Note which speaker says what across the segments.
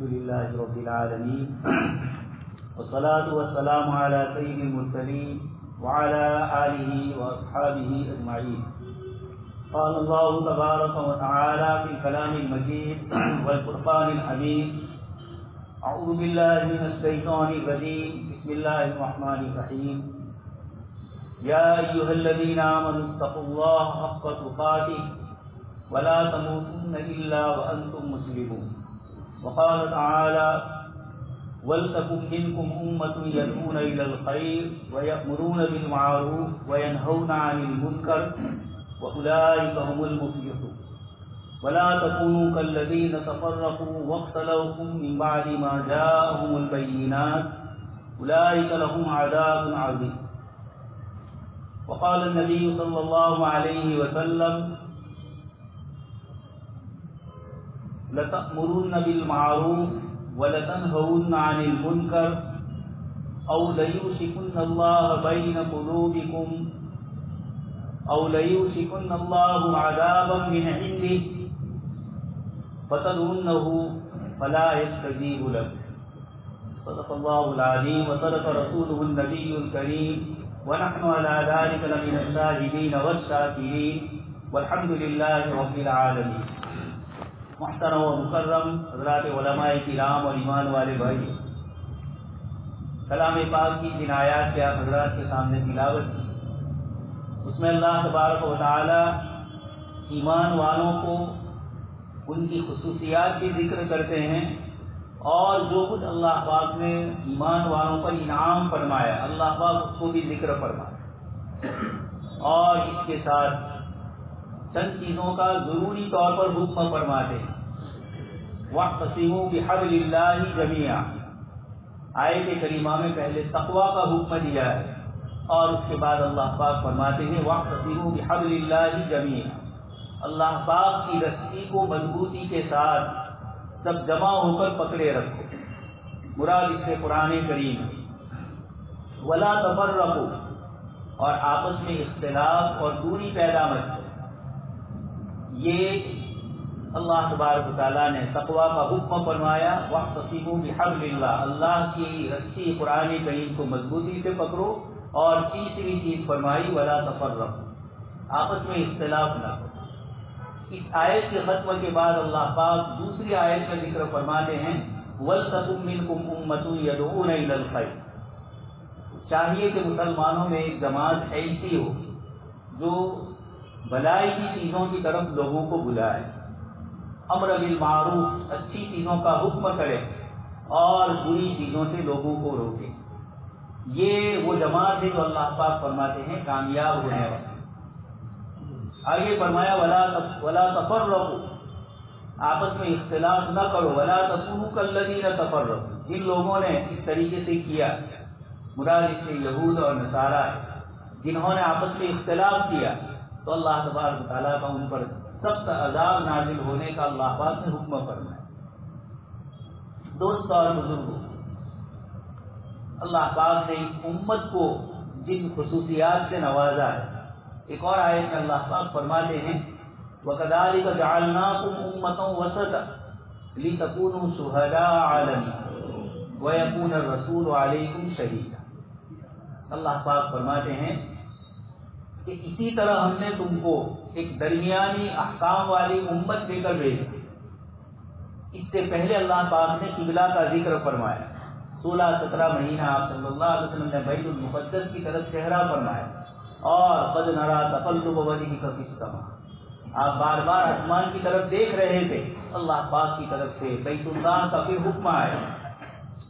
Speaker 1: الحمد لله رب العالمين والصلاة والسلام على سيد المرسلين وعلى آله وأصحابه أجمعين. قال الله تبارك وتعالى في الكلام المجيد والفرقان الحميد: أعوذ بالله من الشيطان الرجيم، بسم الله الرحمن الرحيم. يا أيها الذين آمنوا اتقوا الله حق تقاته ولا تموتن إلا وأنتم مسلمون. وقال تعالى: وَلْتَكُنْ مِنْكُمْ أُمَّةٌ يَدْعُونَ إِلَى الْخَيْرِ وَيَأْمُرُونَ بِالْمَعْرُوفِ وَيَنْهَوْنَ عَنِ الْمُنكَرِ وَأُولَٰئِكَ هُمُ الْمُفْلِحُونَ. وَلَا تَكُونُوا كَالَّذِينَ تَفَرَّقُوا وَاخْتَلَفُوا مِنْ بَعْدِ مَا جَاءَهُمُ الْبَيِّنَاتُ أُولَٰئِكَ لَهُمْ عَذَابٌ عَظِيمٌ. وقال النبي صلى الله عليه وسلم: لَتَأْمُرُنَّ بِالْمَعْرُوفِ وَلَتَنْهَوُنَّ عَنِ الْمُنكَرِ أَوْ لَيُوشِكُنَّ اللَّهُ بَيْنَ قُلُوبِكُمْ أَوْ لَيُوشِكُنَّ اللَّهُ عَذَابًا مِنْ عِنْدِهِ فَتَدْعُونَّهُ فَلَا يَسْتَجِيبُ لَكُمْ. صدق الله العظيم وصدق رسوله النبي الكريم ونحن على ذلك لمن الشاهدين والشاكرين والحمد لله رب العالمين. محترم و مکرم حضرات علماء کرام اور ایمان والے بھائی، کلام پاک کی جن آیات کے آپ حضرات کے سامنے تلاوت کی، اس میں اللہ تبارک و تعالی ایمان والوں کو ان کی خصوصیات کی ذکر کرتے ہیں، اور جو کچھ اللہ پاک نے ایمان والوں پر انعام فرمایا اللہ پاک اس کو بھی ذکر فرمایا، اور اس کے ساتھ چند چیزوں کا ضروری طور پر حکم فرماتے ہیں. وَاعْتَصِمُوا بِحَبْلِ اللَّهِ جَمِيعًا. آیت کریمہ میں پہلے تقوی کا حکم دیا ہے، اور اس کے بعد اللہ پاک فرماتے ہیں وَاعْتَصِمُوا بِحَبْلِ اللَّهِ جَمِيعًا. اللہ پاک کی رسی کو مضبوطی کے ساتھ سب جمع ہو کر پکڑے رکھو. مراد اس سے قرآن کریم. وَلَا تَفَرَّقُوا. اور آپس میں اختلاف اور دوری پیدا مت کرو. یہ اللہ تبارک و تعالیٰ نے تقوی کا حکم فرمایا. وَاعْتَصِمُوا بِحَبْلِ اللَّهِ. اللہ کی رسی قرآن کریم کو مضبوطی سے پکڑو. اور تیسری چیز فرمائی وَلَا تَفَرَّقُوا. آپس میں اختلاف نہ کرو. اس آیت کے ختم کے بعد اللہ پاک دوسری آیت کا ذکر فرماتے ہیں وَلْتَكُنْ مِنْكُمْ أُمَّةٌ يَدْعُونَ إِلَى الْخَيْرِ. چاہیے کہ مسلمانوں میں ایک جماعت ایسی ہو جو بھلائی کی چیزوں کی طرف لوگوں کو بلائے، امر بالمعروف اچھی چیزوں کا حکم کرے، اور بری چیزوں سے لوگوں کو روکے. یہ وہ جماعت ہے جو اللہ پاک فرماتے ہیں کامیاب ہونے والی. آگے فرمایا ولا تفرقوا. آپس میں اختلاف نہ کرو. ولا تکونوا کالذین تفرقوا. جن لوگوں نے اس طریقے سے کیا، مراد اس سے یہود اور نصارہ ہے، جنہوں نے آپس میں اختلاف کیا، تو اللہ تبارک و تعالیٰ کا ان پر سخت عذاب نازل ہونے کا اللہ پاک نے حکم فرمایا. دوست اور بزرگوں، اللہ پاک نے اس امت کو جن خصوصیات سے نوازا ہے، ایک اور آیت میں اللہ پاک فرماتے ہیں وَكَذَلِكَ جَعَلْنَاكُمْ أُمَّةً وَسَطًا لِتَكُونُوا شُهَدَاءَ عَلَى النَّاسِ وَيَكُونَ الرَّسُولُ عَلَيْكُمْ شَهِيدًا. اللہ پاک فرماتے ہیں کہ اسی طرح ہم نے تم کو ایک درمیانی احکام والی امت دے کر بھیجا. اس سے پہلے اللہ پاک نے قبلہ کا ذکر فرمایا. 16-17 مہینہ آپ صلی اللہ علیہ وسلم نے بیت المقدس کی طرف چہرہ فرمایا، اور قد نرى تقلب وجهك في السماء. آپ بار بار آسمان کی طرف دیکھ رہے تھے. اللہ پاک کی طرف سے بیت اللہ کا پھر حکم آیا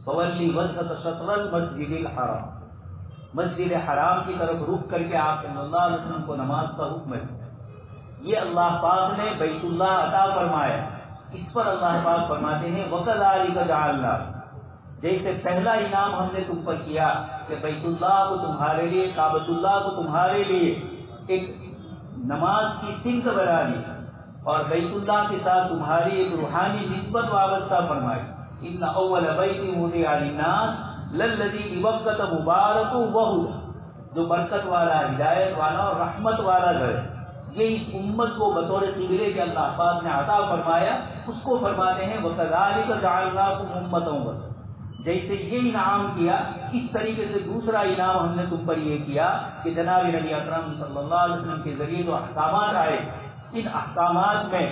Speaker 1: فولی وجهك شطر المسجد الحرام. مسجد حرام کی طرف رخ کر کے آپ صلی اللہ علیہ وسلم کو نماز کا حکم ہے. یہ اللہ پاک نے بیت اللہ عطا فرمایا. اس پر اللہ پاک فرماتے ہیں وَكَذَلِكَ جَعَلْنَا. جیسے پہلا انعام ہم نے تم پر کیا کہ بیت اللہ کو تمہارے لیے، کعبۃ اللہ کو تمہارے لیے ایک نماز کی سمت بنا دی، اور بیت اللہ کے ساتھ تمہاری ایک روحانی نسبت وابستہ فرمائی. ان اول بیت وضع للناس للذی ببکۃ مبارک وہدی. جو برکت والا، ہدایت والا اور رحمت والا گھر، یہ اس امت کو بطور قبلے کے اللہ پاک نے عطا فرمایا، اس کو فرماتے ہیں وَكَذَلِكَ جَعَلْنَاكُمْ أُمَّةً وَسَطًا۔ جیسے یہ انعام کیا، اس طریقے سے دوسرا انعام ہم نے تم پر یہ کیا کہ جناب نبی اکرم صلی اللہ علیہ وسلم کے ذریعے جو احکامات آئے، ان احکامات میں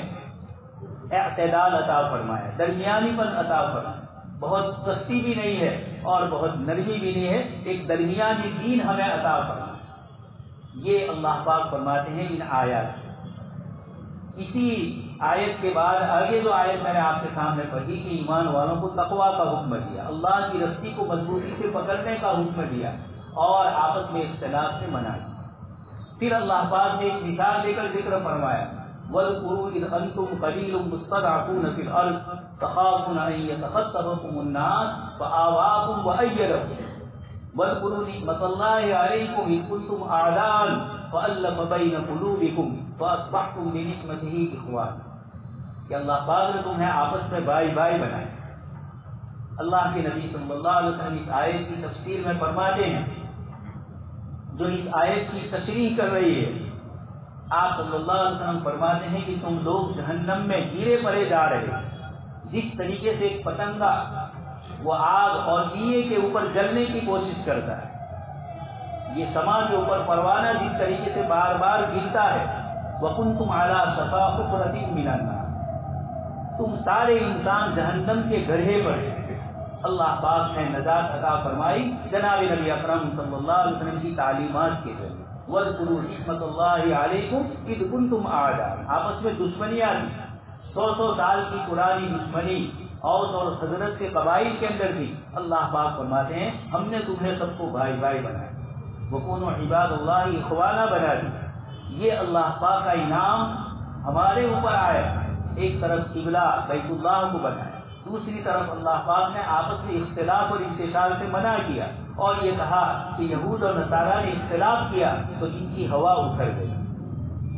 Speaker 1: اعتدال عطا فرمایا، درمیانی پن عطا فرمایا، بہت سستی بھی نہیں ہے اور بہت نرمی بھی نہیں ہے، ایک درمیانی دین ہمیں عطا فرمایا۔ یہ اللہ پاک فرماتے ہیں ان آیات۔ اسی آیت کے بعد آگے جو آیت میں نے آپ کے سامنے پڑھی کہ ایمان والوں کو تقویٰ کا حکم دیا، اللہ کی رسی کو مضبوطی سے پکڑنے کا حکم دیا اور آپس میں اختلاف سے منع کیا۔ پھر اللہ پاک نے ایک مثال دے کر ذکر فرمایا وَاذْكُرُوا إِذْ أَنْتُمْ قَلِيلٌ مُسْتَضْعَفُونَ فِي الْأَرْضِ تَخَافُونَ أَنْ يَتَخَطَّفَكُمُ النَّاسُ فَآوَاكُمْ وَأَيَّدَكُمْ وَاذْكُرُوا نِعْمَةَ اللَّهِ عَلَيْكُمْ إِذْ كُنْتُمْ أَعْدَاءً فَأَلَّفَ بَيْنَ قُلُوبِكُمْ فَأَصْبَحْتُمْ بِنِعْمَتِهِ إِخْوَانًا کہ اللہ پاک نے تمہیں آپس میں بھائی بھائی بنایا۔ اللہ کے نبی صلی اللہ علیہ وسلم اس آیت کی تفسیر میں فرماتے ہیں، جو اس آیت کی تشریح کر رہی ہے، آپ صلی اللہ علیہ وسلم فرماتے ہیں کہ تم لوگ جہنم میں گرے پڑے جا رہے، جس طریقے سے ایک پتنگا وہ آگ اور دیے کے اوپر جلنے کی کوشش کرتا ہے، یہ سما کے اوپر پروانہ جس طریقے سے بار بار گرتا ہے، وَكُنْتُمْ عَلَىٰ شَفَا حُفْرَةٍ مِّنَ النَّارِ، تم سارے انسان جہنم کے گڑھے پر ہیں۔ اللہ پاک نے نجات عطا فرمائی جناب نبی اکرم صلی اللہ علیہ وسلم کی تعلیمات کے ذریعے۔ وَاذْكُرُوا نِعْمَةَ اللَّهِ عَلَيْكُمْ إِذْ كُنْتُمْ أَعْدَاءً، آپس میں دشمنیاں تھی، 100 سال کی پرانی دشمنی اوس اور حضرت کے قبائل کے اندر تھی۔ اللہ پاک فرماتے ہیں ہم نے تمہیں سب کو بھائی بھائی بنایا، وَكُونُوا عِبَادَ اللَّهِ إِخْوَانًا بنا دی۔ یہ اللہ پاک کا انعام ہمارے اوپر آیا، ایک طرف قبلہ بیت اللہ کو بنایا، دوسری طرف اللہ پاک نے آپس میں اختلاف اور انتشار سے منع کیا اور یہ کہا کہ یہود اور نصارہ نے اختلاف کیا تو ان کی ہوا اکھڑ گئی۔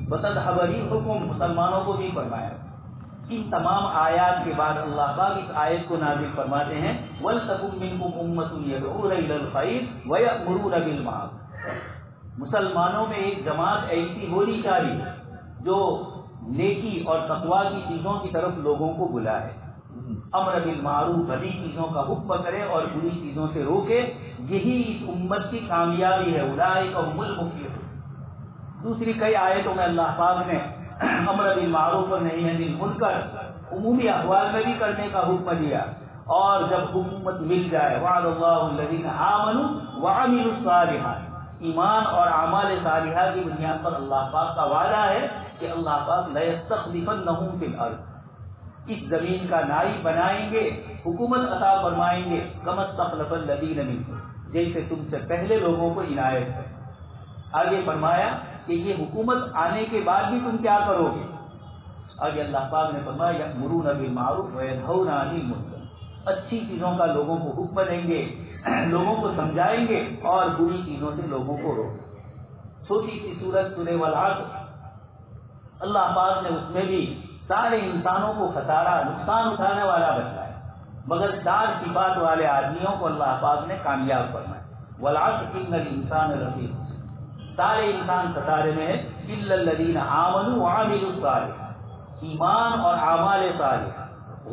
Speaker 1: وَتَذْهَبَ رِيحُكُمْ، مسلمانوں کو بھی فرمایا۔ ان تمام آیات کے بعد اللہ پاک اس آیت کو نازل فرماتے ہیں وَلْتَكُن مِّنكُمْ أُمَّةٌ يَدْعُونَ إِلَى الْخَيْرِ وَيَأْمُرُونَ بِالْمَعْرُوفِ، مسلمانوں میں ایک جماعت ایسی ہونی چاہیے جو نیکی اور تقویٰ کی چیزوں کی طرف لوگوں کو بلائے، امر بالمعروف، بھلی چیزوں کا حکم کرے اور بری چیزوں سے روکے، یہی اس امت کی کامیابی ہے، اولئک هم المفلحون۔ دوسری کئی آیتوں میں اللہ پاک نے امر بالمعروف اور نہی عن المنکر عمومی احوال میں بھی کرنے کا حکم دیا، اور جب حکومت مل جائے وعد اللہ الذین آمنوا وعملوا الصالحات، ایمان اور اعمال صالحہ کی بنیاد پر اللہ پاک کا وعدہ ہے کہ اللہ پاک لَيَسْتَخْلِفَنَّهُمْ فِي الْأَرْضِ، اس زمین کا نائب بنائیں گے، حکومت عطا فرمائیں گے، كَمَا اسْتَخْلَفَ الَّذِينَ مِنْكُمْ، جیسے تم سے پہلے لوگوں کو عنایت ہے۔ آگے فرمایا کہ یہ حکومت آنے کے بعد بھی تم کیا کرو گے؟ آگے اللہ پاک نے فرمایا یأمرون بالمعروف وینہون عن المنکر، اچھی چیزوں کا لوگوں کو حکم دیں گے، لوگوں کو سمجھائیں گے اور بری چیزوں سے لوگوں کو روکیں۔ چھوٹی سی سورت سورہ والعصر، اللہ پاک نے اس میں بھی سارے انسانوں کو خسارہ نقصان اٹھانے والا بتایا، مگر 4 صفات والے آدمیوں کو اللہ پاک نے کامیاب فرمایا۔ والعصر ان الانسان لفی خسر، سارے انسان خسارے میں ہے، الا الذین آمنوا وعملوا الصالحات، ایمان اور اعمال صالح،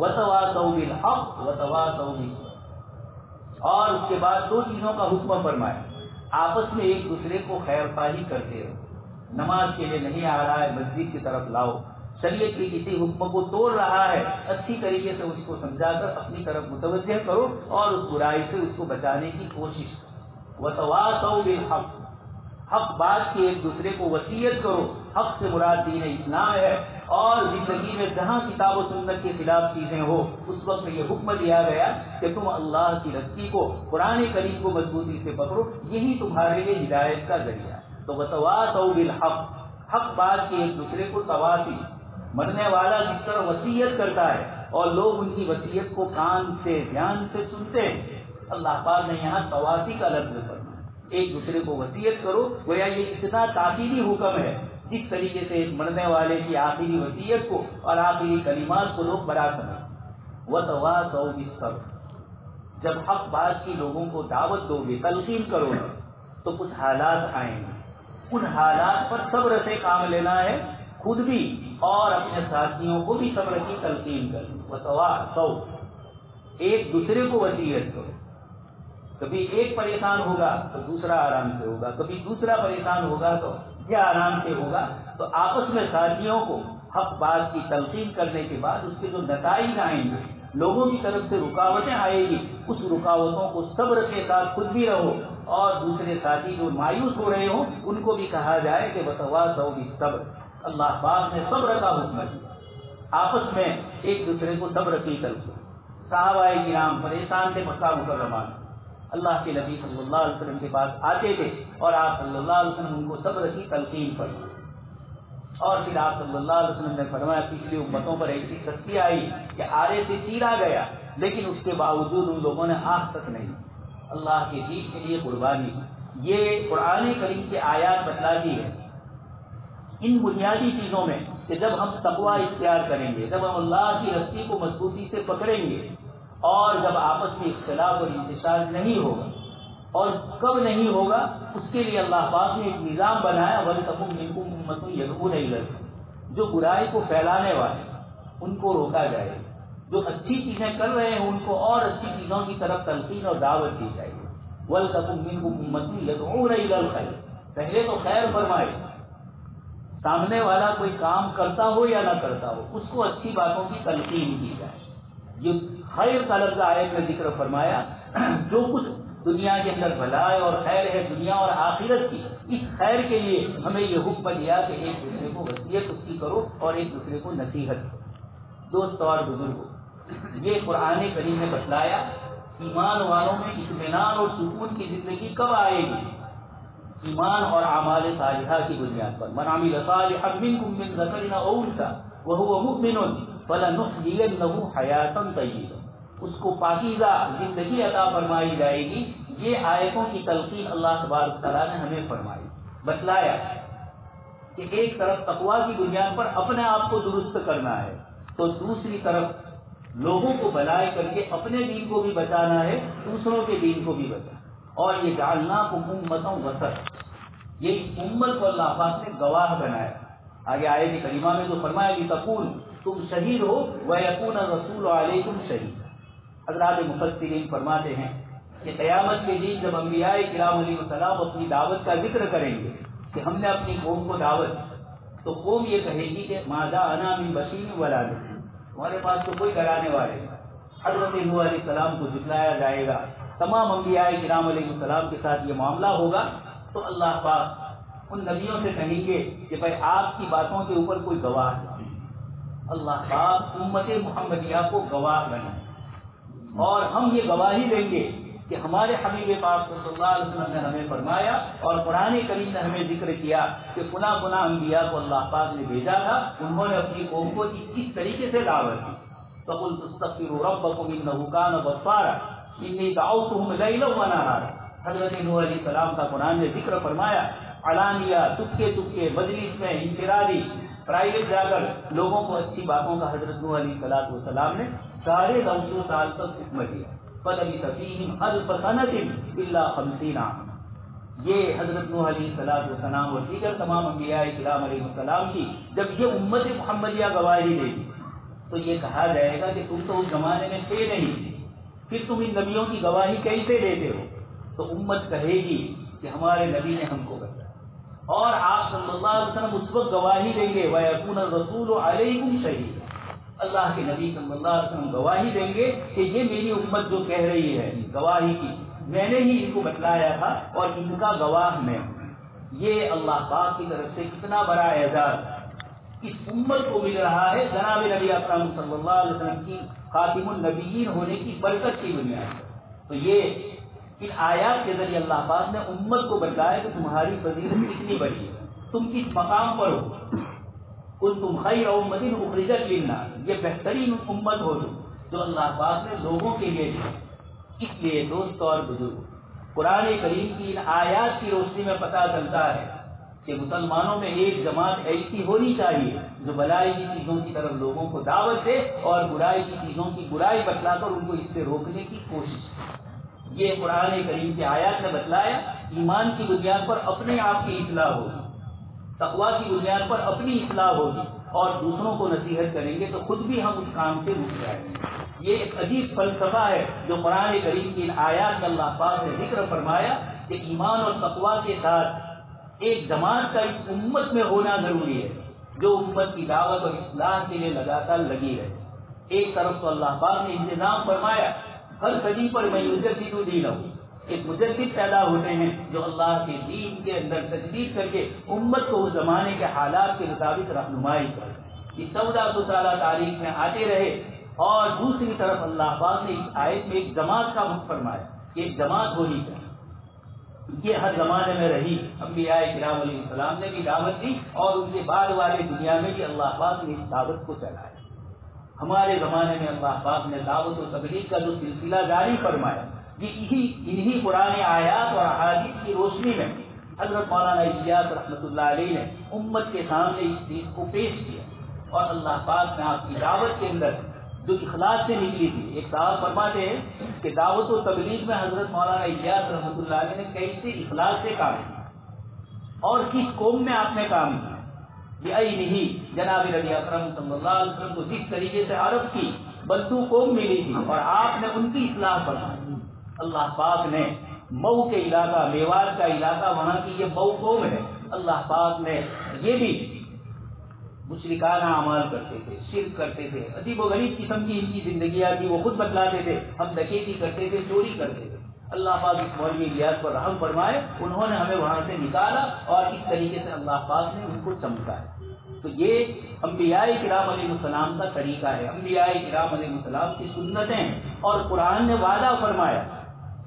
Speaker 1: وتواصوا بالحق وتواصوا بالصبر، اور اس کے بعد 2 چیزوں کا حکم فرمایا، آپس میں ایک دوسرے کو خیر خواہی کرتے رہو، نماز کے لیے نہیں آ رہا ہے مسجد کی طرف لاؤ، شریعت کے کسی حکم کو توڑ رہا ہے اچھی طریقے سے اس کو سمجھا کر اپنی طرف متوجہ کرو اور اس برائی سے اس کو بچانے کی کوشش کرو۔ وتواصوا بالحق، حق بات کی ایک دوسرے کو وصیت کرو، حق سے مراد دین اسلام ہے، اور زندگی میں جہاں کتاب و سنت کے خلاف چیزیں ہو اس وقت یہ حکم دیا گیا کہ تم اللہ کی رسی کو، قرآن کریم کو مضبوطی سے پکڑو، یہی تمہارے لیے ہدایت کا ذریعہ ہے۔ تو وتواصوا بالحق، حق بات کی ایک دوسرے کو تواصی، مرنے والا جس طرح وصیت کرتا ہے اور لوگ ان کی وصیت کو کان سے دھیان سے سنتے ہیں، اللہ پاک نے یہاں تواصی کا لفظ فرمایا، ایک دوسرے کو وصیت کرو، گویا یہ اتنا تاکیدی حکم ہے جس طریقے سے ایک مرنے والے کی آخری وصیت کو اور آخری کلمات کو لوگ برا سمجھیں۔ وتواصوا بالصبر، جب حق بات کی لوگوں کو دعوت دو گے، تلقین کرو گے تو کچھ حالات آئیں گے، ان حالات پر صبر سے کام لینا ہے، خود بھی اور اپنے ساتھیوں کو بھی صبر کی تلقین کرنی۔ وتواصوا، ایک دوسرے کو وصیت کرو، کبھی ایک پریشان ہوگا تو دوسرا آرام سے ہوگا، کبھی دوسرا پریشان ہوگا تو یہ آرام سے ہوگا۔ تو آپس میں ساتھیوں کو حق بات کی تلقین کرنے کے بعد اس کے جو نتائج آئیں گے، لوگوں کی طرف سے رکاوٹیں آئے گی، اس رکاوٹوں کو صبر کے ساتھ خود بھی رہو، اور دوسرے ساتھی جو مایوس ہو رہے ہوں ان کو بھی کہا جائے کہ وتواصوا بالصبر۔ اللہ پاک نے صبر کا حکم دیا، آپس میں ایک دوسرے کو صبر کی تلقین۔ صحابہ کرام پریشان تھے مکہ مکرمہ، اللہ کے نبی صلی اللہ علیہ وسلم کے پاس آتے تھے اور آپ صلی اللہ علیہ وسلم ان کو صبر کی تلقین فرمائے، اور پھر آپ صلی اللہ علیہ وسلم نے فرمایا پچھلی امتوں پر ایسی سختی آئی کہ آرے سے چیرا گیا، لیکن اس کے باوجود ان لوگوں نے آج تک نہیں، اللہ کے دین کے لیے قربانی۔ یہ قرآن کریم کی آیات بتلاتی ہے ان بنیادی چیزوں میں کہ جب ہم تقوی اختیار کریں گے، جب ہم اللہ کی رسی کو مضبوطی سے پکڑیں گے، اور جب آپس میں اختلاف اور انتشار نہیں ہوگا، اور کب نہیں ہوگا اس کے لیے اللہ پاک نے ایک نظام بنایا، وَلْتَكُن مِّنكُمْ أُمَّةٌ يَدْعُونَ إِلَى الْخَيْرِ، جو برائی کو پھیلانے والے ان کو روکا جائے، جو اچھی چیزیں کر رہے ہیں ان کو اور اچھی چیزوں کی طرف تلقین اور دعوت دی جائے۔ وَلْتَكُن مِّنكُمْ أُمَّةٌ يَدْعُونَ إِلَى الْخَيْرِ، پہلے تو خیر فرمائے، سامنے والا کوئی کام کرتا ہو یا نہ کرتا ہو اس کو اچھی باتوں کی تلقین کی جائے۔ یہ خیر کا لفظ آیت میں ذکر فرمایا، جو کچھ دنیا کے اندر بھلائی اور خیر ہے دنیا اور آخرت کی، اس خیر کے لیے ہمیں یہ حکم دیا کہ ایک دوسرے کو وصیت اس کی کرو اور ایک دوسرے کو نصیحت کرو۔ دوست اور بزرگوں، یہ قرآن کریم نے بتلایا ایمان والوں میں اطمینان اور سکون کی زندگی کب آئے گی؟ ایمان اور اعمال صالحہ کی بنیاد پر۔ من عمل صالحا منکم من ذکر او انثی وهو مؤمن فلنحیینہ حیاۃ طیبہ، اس کو پاکیزہ زندگی عطا فرمائی جائے گی۔ یہ آیتوں کی تلقین اللہ تبارک تعالیٰ نے ہمیں فرمائی، بتلایا کہ ایک طرف تقویٰ کی بنیاد پر اپنے آپ کو درست کرنا ہے، تو دوسری طرف لوگوں کو بھلائی کر کے اپنے دین کو بھی بچانا ہے، دوسروں کے دین کو بھی بچانا۔ اور یہ جعلناکم امۃ وسط، یہ امت کو اللہ پاک نے گواہ بنایا۔ آگے آیت کریمہ میں جو فرمایا کہ تقول، تم شہید ہو وَيَكُونَ الرَّسُولُ عَلَيْكُمْ شَهِيدًا۔ حضرات مفسرین فرماتے ہیں کہ قیامت کے دن جب انبیاء کرام علیہ السلام اپنی دعوت کا ذکر کریں گے کہ ہم نے اپنی قوم کو دعوت، تو قوم یہ کہے گی کہ مَا جَاءَنَا مِن بَشِيرٍ وَلَا نَذِيرٍ، ہمارے پاس تو کوئی ڈرانے والے نہیں۔ حضرت نوح علیہ السلام کو جھٹلایا جائے گا، تمام انبیاء کرام علیہ السلام کے ساتھ یہ معاملہ ہوگا، تو اللہ پاک ان نبیوں سے کہیں گے کہ بھائی آپ کی باتوں کے اوپر کوئی گواہ نہیں۔ اللہ پاک امت محمدیہ کو گواہ بنائے، اور ہم یہ گواہی دیں گے کہ ہمارے حبیب پاک صلی اللہ علیہ وسلم نے ہمیں فرمایا اور قرآن کریم نے ہمیں ذکر کیا کہ فلاں فلاں انبیاء کو اللہ پاک نے بھیجا تھا، انہوں نے اپنی قوم کو اس طریقے سے دعوت دی۔ فَقُلْتُ اسْتَغْفِرُوا رَبَّكُمْ إِنَّهُ كَانَ غَفَّارًا إِنِّي دَعَوْتُهُمْ لَيْلًا وَنَهَارًا۔ حضرت نوح علیہ السلام کا قرآن نے ذکر فرمایا، علانیہ، چپکے مجلس میں، انفرادی، پرائیویٹ جا کر لوگوں کو اچھی باتوں کا حضرت نوح علیہ السلام نے 950 سال تک حکم دیا۔ فَلَبِثَ فِيهِمْ أَلْفَ سَنَةٍ إِلَّا 50 عَامًا۔ یہ حضرت نوح علیہ السلام اور دیگر تمام انبیاء کرام علیہ السلام کی جب یہ امت محمدیہ گواہی دے گی تو یہ کہا جائے گا کہ تم تو اس زمانے میں تھے نہیں، پھر تم ان نبیوں کی گواہی کیسے دیتے ہو؟ تو امت کہے گی کہ ہمارے نبی نے ہم کو بتایا، اور آپ صلی اللہ علیہ وسلم اس وقت گواہی دیں گے وَيَكُونَ الرَّسُولُ عَلَيْكُمْ شَهِيدًا، اللہ کے نبی صلی اللہ علیہ وسلم گواہی دیں گے کہ یہ میری امت جو کہہ رہی ہے گواہی کی، میں نے ہی ان کو بتلایا تھا اور ان کا گواہ میں ہوں۔ یہ اللہ پاک کی طرف سے کتنا بڑا اعزاز اس امت کو مل رہا ہے جناب نبی اکرم صلی اللہ علیہ وسلم کی خاتم النبیین ہونے کی برکت کی بنیاد پر۔ تو یہ ان آیات کے ذریعے اللہ پاک نے امت کو بتلایا کہ تمہاری فضیلت کتنی بڑی ہے، تم کس مقام پر ہو۔ کنتم خیر امۃ اخرجت للناس، یہ بہترین امت ہو جو اللہ پاک نے لوگوں کے لیے دی۔ اس لیے دوست اور بزرگ، قرآن کریم کی ان آیات کی روشنی میں پتہ چلتا ہے کہ مسلمانوں میں ایک جماعت ایسی ہونی چاہیے جو بھلائی کی چیزوں کی طرف لوگوں کو دعوت دے اور برائی کی چیزوں کی برائی بتلا کر ان کو اس سے روکنے کی کوشش کرے۔ یہ قرآن کریم کی آیات نے بتلایا، ایمان کی بنیاد پر اپنے آپ کی اصلاح ہوگی، تقویٰ کی بنیاد پر اپنی اصلاح ہوگی اور دوسروں کو نصیحت کریں گے تو خود بھی ہم اس کام سے رک جائیں گے۔ یہ ایک عجیب فلسفہ ہے جو قرآن کریم کی ان آیات میں اللہ پاک نے ذکر فرمایا کہ ایمان اور تقویٰ کے ساتھ ایک جماعت کا اس امت میں ہونا ضروری ہے جو امت کی دعوت اور اصلاح کے لیے لگاتار لگی رہے۔ ایک طرف تو اللہ پاک نے انتظام فرمایا ہر صدی پر میں یجدد دینہ، ایک مجدد پیدا ہوتے ہیں جو اللہ کے دین کے اندر تجدید کر کے امت کو اس زمانے کے حالات کے مطابق رہنمائی کرے۔ یہ 1400 سالہ تاریخ میں آتے رہے۔ اور دوسری طرف اللہ پاک نے اس آیت میں ایک جماعت کا حکم فرمایا کہ ایک جماعت ہونی چاہیے۔ یہ ہر زمانے میں رہی، انبیاء کرام علیہ السلام نے بھی دعوت دی اور ان کے بعد والے دنیا میں بھی اللہ پاک نے اس دعوت کو چلایا۔ ہمارے زمانے میں اللہ پاک نے دعوت و تبلیغ کا جو سلسلہ جاری فرمایا، انہی قرآن آیات اور احادیث کی روشنی میں حضرت مولانا الیاس رحمۃ اللہ علیہ نے امت کے سامنے اس چیز کو پیش کیا اور اللہ پاک نے آپ کی دعوت کے اندر جو اخلاص سے نکلی تھی۔ ایک صاحب فرماتے ہیں کہ دعوت و تبلیغ میں حضرت مولانا الیاس رحمۃ اللہ علیہ نے کیسے اخلاص سے کام کیا اور کس قوم میں آپ نے کام کیا۔ نہیں جناب نبی اکرم صلی اللہ علیہ وسلم کو جس طریقے سے عرب کی بندو قوم ملی تھی اور آپ نے ان کی اصلاح فرمائی۔ اللہ پاک نے مئو کے علاقہ، میوات کا علاقہ، وہاں کی یہ مئو قوم ہے، اللہ پاک نے یہ بھی مشرکانہ اعمال کرتے تھے، شرک کرتے تھے، عجیب و غریب قسم کی ان کی زندگیاں تھی، وہ خود بتلاتے تھے، ہم ڈکیتی کرتے تھے، چوری کرتے تھے۔ اللہ پاک اس مولوی الیاس پر رحم فرمائے، انہوں نے ہمیں وہاں سے نکالا اور اس طریقے سے اللہ پاک نے ان کو چمکایا۔ تو یہ انبیاء کرام علیہ السلام کا طریقہ ہے، انبیاء کرام علیہ السلام کی سنتیں، اور قرآن نے وعدہ فرمایا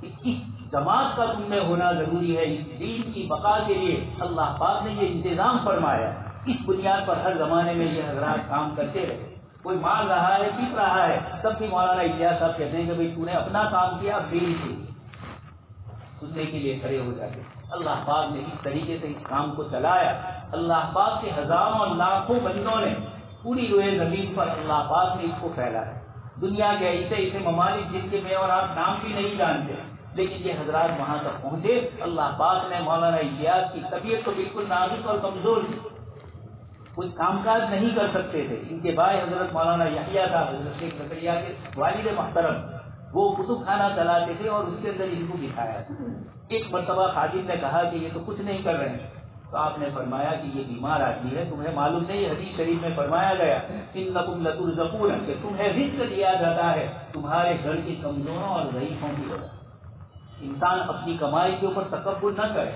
Speaker 1: کہ اس جماعت کا تم میں ہونا ضروری ہے، اس دین کی بقا کے لیے اللہ پاک نے یہ انتظام فرمایا۔ اس بنیاد پر ہر زمانے میں یہ حضرات کام کرتے رہے۔ کوئی مار رہا ہے، پیٹ رہا ہے، تب بھی مولانا الیاس صاحب کہتے ہیں کہ بھائی تو نے اپنا کام کیا، میری سے سننے کے لیے کھڑے ہو جاتے۔ اللہ پاک نے اس طریقے سے اس کام کو چلایا۔ اللہ پاک کے ہزاروں اور لاکھوں بندوں نے پوری روئے زمین پر اللہ پاک نے اس کو پھیلایا۔ دنیا کے ایسے ایسے ممالک جن کے میں اور آپ نام بھی نہیں جانتے، لیکن یہ حضرات وہاں تک پہنچے۔ اللہ پاک نے مولانا الیاس کی طبیعت تو بالکل نازک اور کمزور تھی، کوئی کام کاج نہیں کر سکتے تھے۔ ان کے بھائی حضرت مولانا یحییٰ تھا، حضرت شیخ زکریا کے والد محترم، وہ کتب خانہ چلاتے تھے اور اس کے اندر ان کو دکھایا۔ ایک مرتبہ خادم نے کہا کہ یہ تو کچھ نہیں کر رہے ہیں، تو آپ نے فرمایا کہ یہ بیمار آدمی ہے، تمہیں معلوم نہیں، حدیث شریف میں فرمایا گیا انکم لترزقون، کہ تمہیں رزق دیا جاتا ہے تمہارے گھر کی کمزوروں اور ضعیفوں کی وجہ سے۔ انسان اپنی کمائی کے اوپر تکبر نہ کرے،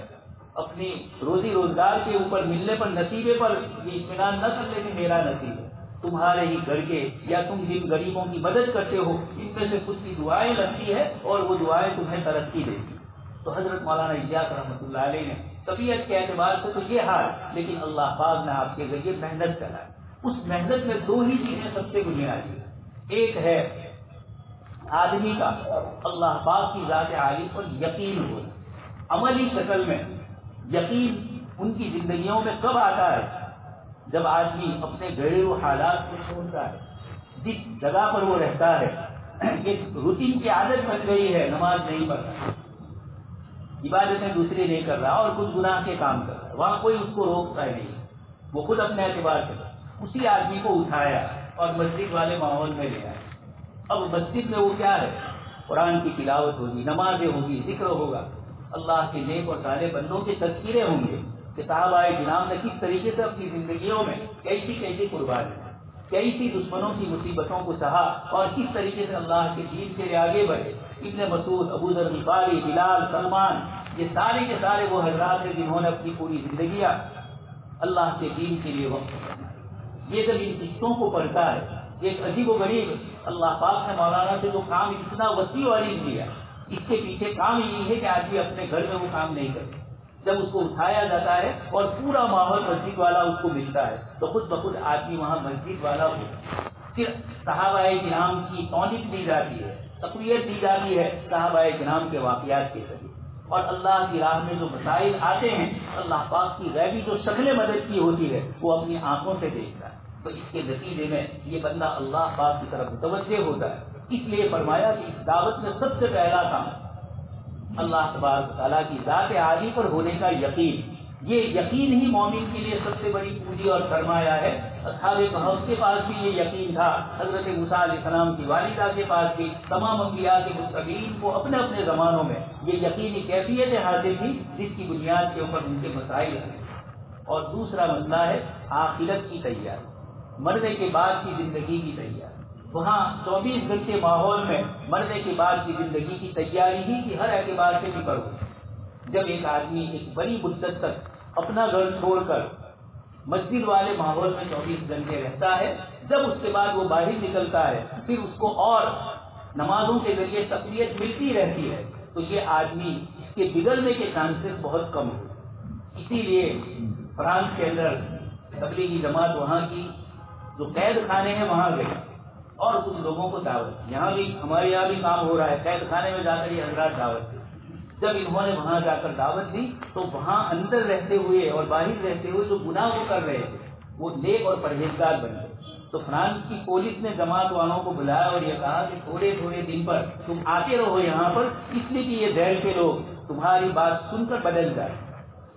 Speaker 1: اپنی روزی روزگار کے اوپر ملنے پر نصیبے پر یہ اطمینان نہ کر لے کہ میرا نصیب ہے۔ تمہارے ہی گھر کے یا تم جن غریبوں کی مدد کرتے ہو ان میں سے خود کی دعائیں لگتی ہے اور وہ دعائیں تمہیں ترقی دیتی۔ تو حضرت مولانا الیاس رحمۃ اللہ علیہ نے طبیعت کے اعتبار سے تو یہ حال، لیکن اللہ پاک نے آپ کے ذریعے محنت کرائی۔ اس محنت میں دو ہی چیزیں سب سے بنیادی، ایک ہے آدمی کا اللہ پاک کی ذات عالی پر یقین ہونا، عملی شکل میں یقین ان کی زندگیوں میں کب آتا ہے؟ جب آدمی اپنے گھریلو حالات کو چھوڑتا ہے، جس جگہ پر وہ رہتا ہے ایک روٹین کی عادت بن گئی ہے، نماز نہیں پڑھ رہا، عبادتیں دوسرے نہیں کر رہا اور کچھ گناہ کے کام کر رہا ہے، وہاں کوئی اس کو روکتا ہی نہیں، وہ خود اپنے اعتبار سے اسی آدمی کو اٹھایا اور مسجد والے ماحول میں لے آیا۔ اب مسجد میں وہ کیا ہے؟ قرآن کی تلاوت ہوگی، نمازیں ہوگی، ذکر ہوگا، اللہ کے نیک اور صالح بندوں کے تذکرے ہوں گے کہ صحابہ کرام نے کس طریقے سے اپنی زندگیوں میں کیسی قربانی، کیسی دشمنوں کی مصیبتوں کو سہا اور کس طریقے سے اللہ کے دین کے لیے آگے بڑھے۔ ابن مسعود، ابو ذر غفاری، بلال، سلمان، یہ سارے کے سارے وہ حضرات ہیں جنہوں نے اپنی پوری زندگیاں اللہ کے دین کے لیے وقف کرنا۔ یہ جب ان قصوں کو پڑھتا ہے، ایک عجیب و غریب اللہ پاک نے مولانا سے جو کام اتنا وسیع و عریض دیا، اس کے پیچھے کام یہی ہے کہ آدمی اپنے گھر میں وہ کام نہیں کرتا۔ جب اس کو اٹھایا جاتا ہے اور پورا ماحول مسجد والا اس کو ملتا ہے تو خود بخود آدمی وہاں مسجد والا ہوتا ہے۔ پھر صحابہ کرام کی توثیق دی جاتی ہے، تقویت دی جاتی ہے صحابہ کرام کے واقعات کے ذریعے، اور اللہ کی راہ میں جو مسائل آتے ہیں اللہ پاک کی غیبی جو شکل مدد کی ہوتی ہے وہ اپنی آنکھوں سے دیکھتا ہے، تو اس کے نتیجے میں یہ بندہ اللہ پاک کی طرف متوجہ ہوتا ہے۔ اس لیے فرمایا کہ اس دعوت میں سب سے پہلا کام اللہ تبارک تعالیٰ کی ذات عالی پر ہونے کا یقین، یہ یقین ہی مومن کے لیے سب سے بڑی پونجی اور سرمایہ ہے۔ اصحاب کہف کے پاس بھی یہ یقین تھا، حضرت موسیٰ علیہ السلام کی والدہ کے پاس بھی، تمام انبیاء کے متقین کو اپنے اپنے زمانوں میں یہ یقینی کیفیت حاصل تھی جس کی بنیاد کے اوپر ان کے مسائل ہیں۔ اور دوسرا مسئلہ ہے آخرت کی تیاری، مرنے کے بعد کی زندگی کی تیاری۔ وہاں 24 گھنٹے ماحول میں مرنے کے بعد کی زندگی کی تیاری ہی کی ہر اعتبار سے بھی کرو۔ جب ایک آدمی ایک بڑی مدت تک اپنا گھر چھوڑ کر مسجد والے ماحول میں 24 گھنٹے رہتا ہے، جب اس کے بعد وہ باہر نکلتا ہے پھر اس کو اور نمازوں کے ذریعے تقویت ملتی رہتی ہے، تو یہ آدمی اس کے بگڑنے کے چانسز بہت کم ہیں۔ اسی لیے فرانس کے اندر تبلیغی جماعت وہاں کی جو قید خانے ہیں وہاں گئی اور کچھ لوگوں کو دعوت، یہاں بھی ہمارے یہاں بھی کام ہو رہا ہے، قید خانے میں جا کر یہ حضرات دعوت دی۔ جب انہوں نے وہاں جا کر دعوت دی تو وہاں اندر رہتے ہوئے اور باہر رہتے ہوئے جو گناہ وہ کر رہے تھے وہ نیک اور پرہیزگار بن گئے۔ تو فرانس کی پولیس نے جماعت والوں کو بلایا اور یہ کہا کہ تھوڑے تھوڑے دن پر تم آتے رہو یہاں پر، اس لیے کہ یہ دہر کے لوگ تمہاری بات سن کر بدل جائے۔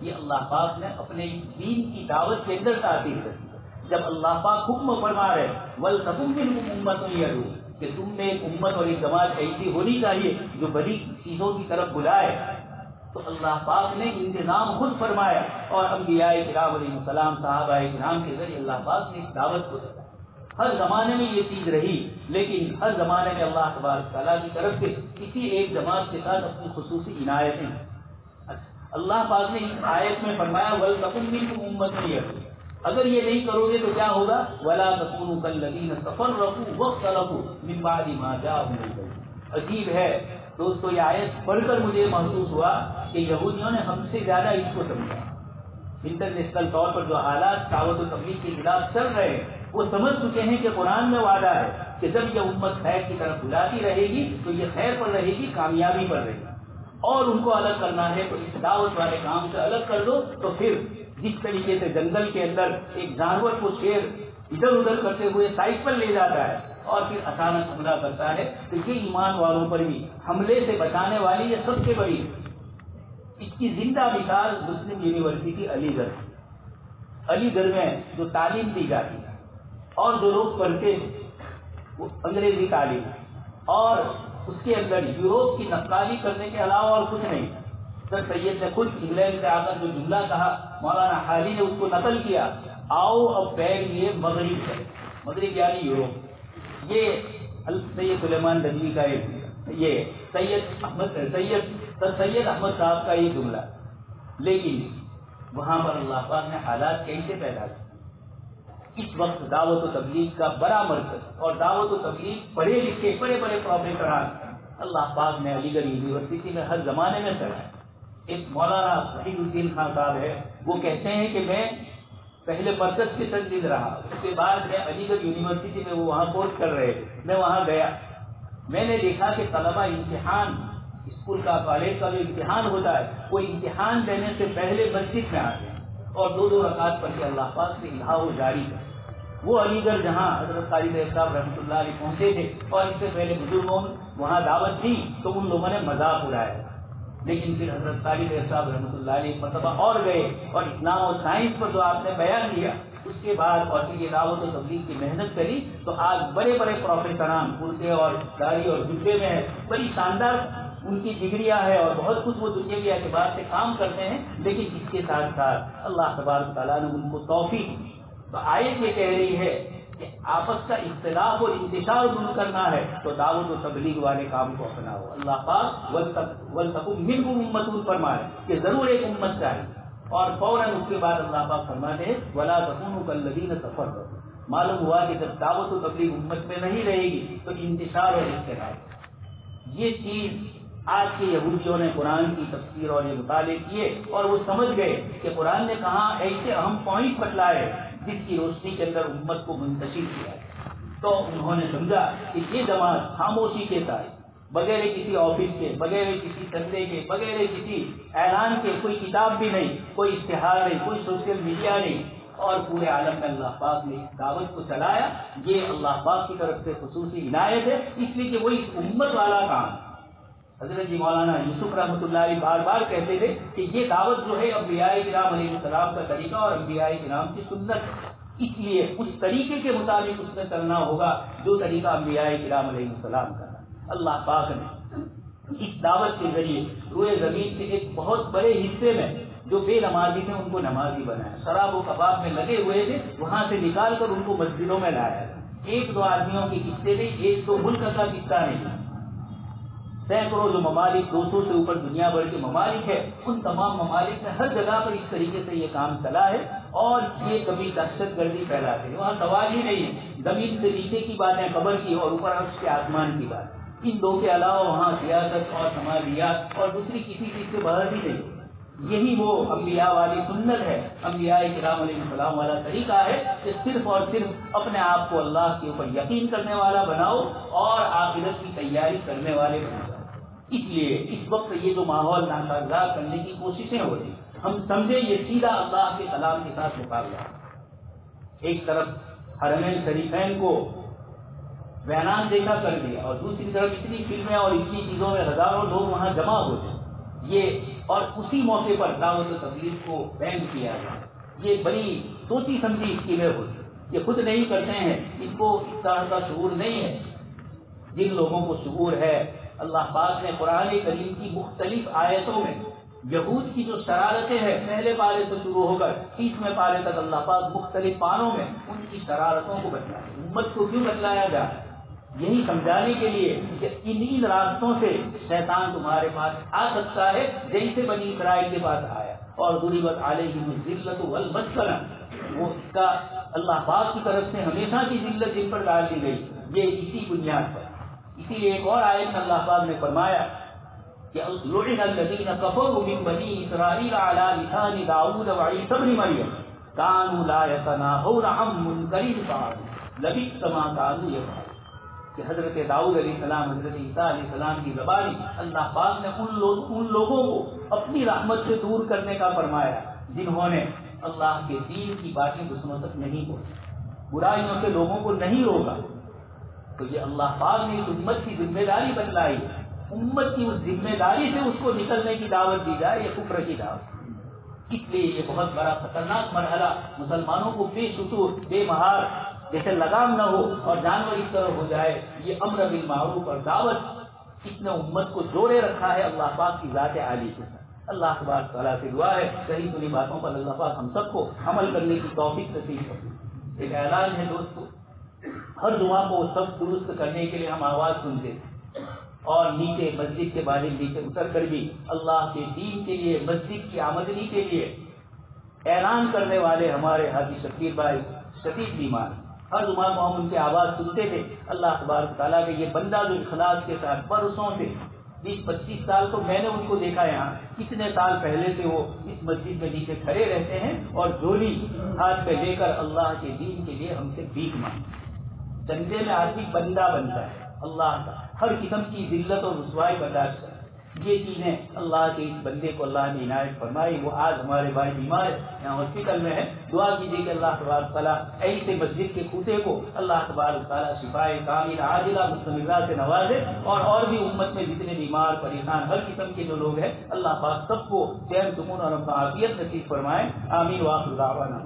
Speaker 1: یہ اللہ پاک نے اپنے دین کی دعوت کے اندر تاثیر کر دی۔ جب اللہ پاک حکم فرما رہے وَلْتَكُن مِّنْكُمْ أُمَّةٌ يَدْعُونَ کہ تم میں ایک امت اور ایک جماعت ایسی ہونی چاہیے جو بڑی چیزوں کی طرف بلائے، تو اللہ پاک نے انتظام خود فرمایا اور انبیاء کرام علیہ السلام، صحابہ کرام کے ذریعے اللہ پاک نے اس دعوت کو دیا۔ ہر زمانے میں یہ چیز رہی، لیکن ہر زمانے میں اللہ تبارک تعالیٰ کی طرف سے کسی ایک جماعت کے ساتھ اپنی خصوصی عنایتیں ہیں۔ اللہ پاک نے اس آیت میں فرمایا وَلْتَكُن مِّنكُمْ أُمَّةٌ يَدْعُونَ، اگر یہ نہیں کرو گے تو کیا ہوگا؟ وَلَا تَكُونُوا كَالَّذِينَ تَفَرَّقُوا وَاخْتَلَفُوا مِن بَعْدِ مَا جَاءَهُمُ الْبَيِّنَاتُ۔ عجیب ہے دوستو، یہ آیت پڑھ کر مجھے محسوس ہوا کہ یہودیوں نے ہم سے زیادہ اس کو سمجھا۔ انٹرنیشنل طور پر جو حالات دعوت و تبلیغ کے خلاف چل رہے ہیں وہ سمجھ چکے ہیں کہ قرآن میں وعدہ ہے کہ جب یہ امت خیر کی طرف بلاتی رہے گی تو یہ خیر پر رہے گی، کامیابی پر رہے گی، اور ان کو الگ کرنا ہے تو اس دعوت والے کام سے الگ کر دو۔ تو پھر جس طریقے سے جنگل کے اندر ایک جانور کو شیر ادھر ادھر کرتے ہوئے سائڈ پر لے جاتا ہے اور پھر اچانک حملہ کرتا ہے، تو یہ ایمان والوں پر بھی حملے سے بچانے والی یہ سب سے بڑی، اس کی زندہ مثال مسلم یونیورسٹی علی گڑھ میں جو تعلیم دی جاتی ہے اور جو لوگ پڑھتے ہیں وہ انگریزی تعلیم، اور اس کے اندر یوروپ کی نقالی کرنے کے علاوہ اور کچھ نہیں۔ سر سید نے خود انگلینڈ سے آ کر جو جملہ کہا، مولانا حالی نے اس کو نقل کیا، آؤ اب پیر یہ مغرب ہے، مغرب یعنی یوروپ۔ یہ سید سلیمان رضوی کا یہ سید احمد صاحب کا یہ جملہ، لیکن وہاں پر اللہ پاک نے حالات کیسے پیدا کی؟ اس وقت دعوت و تبلیغ کا بڑا مرکز اور دعوت و تبلیغ پڑھے لکھے بڑے بڑے پروفیسران اللہ پاک نے علی گڑھ یونیورسٹی میں ہر زمانے میں چڑھائے۔ ایک مولانا وحید الدین خان صاحب ہے، وہ کہتے ہیں کہ میں پہلے مرکز کے تنظیم رہا، اس کے بعد میں علی گڑھ یونیورسٹی میں وہ وہاں کورس کر رہے تھے، میں وہاں گیا، میں نے دیکھا کہ طلبہ امتحان، اسکول کا کالج کا جو امتحان ہوتا ہے وہ امتحان دینے سے پہلے مسجد میں آتے ہیں اور 2 رکعت پڑھ کے اللہ پاک سے الہا و جاری کرتے۔ وہ علی گڑھ جہاں حضرت قاری صاحب رحمۃ اللہ علیہ پہنچے تھے اور اس سے پہلے بزرگوں وہاں دعوت دی تو ان لوگوں نے مذاق اڑایا، لیکن پھر حضرت قاری صاحب رحمۃ اللہ علیہ مرتبہ اور گئے اور اسلام اور سائنس پر جو آپ نے بیان کیا اس کے بعد اور پھر یہ دعوت و تبلیغ کی محنت کری تو آج بڑے بڑے پروفیسران کرتے اور داڑھی اور جبے میں بڑی شاندار ان کی ڈگریاں ہے اور بہت کچھ وہ دنیاوی اعتبار سے کام کرتے ہیں، لیکن اس کے ساتھ ساتھ اللہ تبارک تعالیٰ نے ان کو توفیق دی۔ تو آیت یہ کہہ رہی ہے کہ آپس کا اختلاف اور انتشار دور کرنا ہے تو دعوت و تبلیغ والے کام کو اپناؤ۔ اللہ پاک وَلْتَكُن مِّنكُمْ أُمَّةٌ فرمائے کہ ضرور ایک امت چاہیے، اور فوراً اس کے بعد اللہ پاک فرماتے ہیں وَلَا تَكُونُوا كَالَّذِينَ تَفَرَّقُوا۔ معلوم ہوا کہ جب دعوت و تبلیغ امت میں نہیں رہے گی تو انتشار اور اختلاف، یہ چیز آج کے یہودیوں نے قرآن کی تفسیر اور یہ مطالعے کیے اور وہ سمجھ گئے کہ قرآن نے کہاں ایسے اہم پوائنٹ بتلائے جس کی روشنی کے اندر امت کو منتشر کیا ہے، تو انہوں نے سمجھا کہ یہ جماعت خاموشی کے ساتھ بغیر کسی آفس کے، بغیر کسی چندے کے، بغیر کسی اعلان کے، کوئی کتاب بھی نہیں، کوئی اشتہار نہیں، کوئی سوشل میڈیا نہیں، اور پورے عالم میں اللہ پاک نے اس دعوت کو چلایا، یہ اللہ پاک کی طرف سے خصوصی عنایت ہے، اس لیے کہ وہی امت والا کام حضرت جی مولانا یوسف رحمۃ اللہ علیہ بار بار کہتے تھے کہ یہ دعوت جو ہے انبیاء کرام علیہ السلام کا طریقہ اور انبیاء کرام کی سنت ہے، اس لیے اس طریقے کے مطابق اس میں چلنا ہوگا جو طریقہ انبیاء کرام علیہ السلام کا ہے۔ اللہ پاک نے اس دعوت کے ذریعے روئے زمین کے ایک بہت بڑے حصے میں جو بے نمازی تھے ان کو نمازی بنایا، شراب و کباب میں لگے ہوئے تھے وہاں سے نکال کر ان کو مسجدوں میں لایا۔ ایک دو آدمیوں کے قصے نہیں، ایک دو ملک کا قصہ نہیں، سینکڑوں جو ممالک 200 سے اوپر دنیا بھر کے ممالک ہے ان تمام ممالک میں ہر جگہ پر اس طریقے سے یہ کام چلا ہے، اور یہ کبھی دہشت گردی پھیلاتے ہیں، وہاں سوال ہی نہیں ہے، زمین سے نیچے کی باتیں قبر کی اور اوپر عرش کے آسمان کی بات، ان دو کے علاوہ وہاں سیاست اور سماجیات اور دوسری کسی چیز سے باہر ہی نہیں۔ یہی وہ انبیاء والی سنت ہے، انبیاء کرام علیہ السلام والا طریقہ ہے کہ صرف اور صرف اپنے آپ کو اللہ کے اوپر یقین کرنے والا بناؤ اور آخرت کی تیاری کرنے والے بناؤ۔ اس لیے اس وقت یہ جو ماحول ناسازگار کرنے کی کوششیں ہو رہی ہم سمجھیں یہ سیدھا اللہ کے کلام کے ساتھ مقابلہ۔ ایک طرف حرمین شریفین کو ویران دیکھا کر دیا اور دوسری طرف اتنی فلمیں اور اتنی چیزوں میں ہزاروں لوگ وہاں جمع ہو جائیں، یہ اور اسی موقع پر دعوت و تبلیغ کو بین کیا گیا۔ یہ بڑی سوچی سمجھی اسکیمیں ہوتی، یہ خود نہیں کرتے ہیں، ان کو اس طرح کا شعور نہیں ہے۔ جن لوگوں کو شعور ہے، اللہ پاک نے قرآن کریم کی مختلف آیتوں میں یہود کی جو شرارتیں ہیں پہلے پارے سے شروع ہو کر 30ویں پارے تک اللہ پاک مختلف پاروں میں ان کی شرارتوں کو بتلایا، امت کو کیوں بتلایا جائے؟ یہی سمجھانے کے لیے کہ ان راستوں سے شیطان تمہارے پاس آ سکتا ہے جیسے بنی اسرائیل کے پاس آیا، اور ضربت علیہم الذلۃ والمسکنہ، وہ اس کا اللہ پاک کی طرف سے ہمیشہ کی ذلت جن پر ڈال دی گئی، یہ اسی بنیاد پر۔ اسی لیے ایک اور آیت میں اللہ پاک نے فرمایا کہ لعن الذین کفروا من بنی اسرائیل علی لسان داؤد وعیسی ابن مریم کانوا لا یتناہون عن منکر فعلوہ لبئس ما کانوا یفعلون، کہ حضرت داؤد علیہ السلام، حضرت عیسیٰ علیہ السلام کی زبانی اللہ پاک نے ان لوگوں کو اپنی رحمت سے دور کرنے کا فرمایا جنہوں نے اللہ کے دین کی باتیں دوسروں تک نہیں پہنچی، برائیوں سے لوگوں کو نہیں روکا۔ تو یہ اللہ پاک نے اس امت کی ذمہ داری بتلائی، امت کی اس ذمہ داری سے اس کو نکلنے کی دعوت دی جائے، یہ کفر کی دعوت۔ اس لیے یہ بہت بڑا خطرناک مرحلہ مسلمانوں کو بے شطور بے مہار جیسے لگام نہ ہو اور جانور اس طرح ہو جائے، یہ امر بالمعروف اور دعوت اس نے امت کو جوڑے رکھا ہے اللہ پاک کی ذات عالی کے ساتھ۔ اللہ تبارک تعالیٰ سے دعا ہے صحیح سنی باتوں پر اللہ پاک ہم سب کو عمل کرنے کی توفیق نصیب کرے۔ ایک اعلان ہے دوستو، ہر جمعہ کو سب درست کرنے کے لیے ہم آواز سنتے اور نیچے مسجد کے باہر نیچے اتر کر بھی اللہ کے دین کے لیے مسجد کی آمدنی کے لیے اعلان کرنے والے ہمارے حاجی شکیر بھائی شدید بیمار، ہر جمعہ کو ہم ان کی آواز سنتے تھے۔ اللہ تبارک تعالیٰ کے یہ بندہ جو اخلاص کے ساتھ برسوں سے 20-25 سال تو میں نے ان کو دیکھا، یہاں کتنے سال پہلے سے وہ اس مسجد میں نیچے کھڑے رہتے ہیں اور جھولی ہاتھ پہ لے کر اللہ کے دین کے لیے ہم سے بھیک مانگتے۔ چندے میں آدمی بندہ بنتا ہے اللہ کا، ہر قسم کی ذلت اور رسوائی برداشت کرتا ہے۔ یہ چیزیں اللہ کے اس بندے کو اللہ نے عنایت فرمائی، وہ آج ہمارے بھائی بیمار ہے، یہاں ہاسپٹل میں ہے، دعا کیجیے کہ اللہ تبارک تعالیٰ ایسے مسجد کے کھوتے کو اللہ تبارک تعالیٰ شفائے کامل عاجلہ مستمرہ سے نوازے، اور بھی امت میں جتنے بیمار پریشان ہر قسم کے جو لوگ ہیں اللہ پاک سب کو چین سکون اور عافیت نصیب فرمائے۔ آمین وآخر دعوانا۔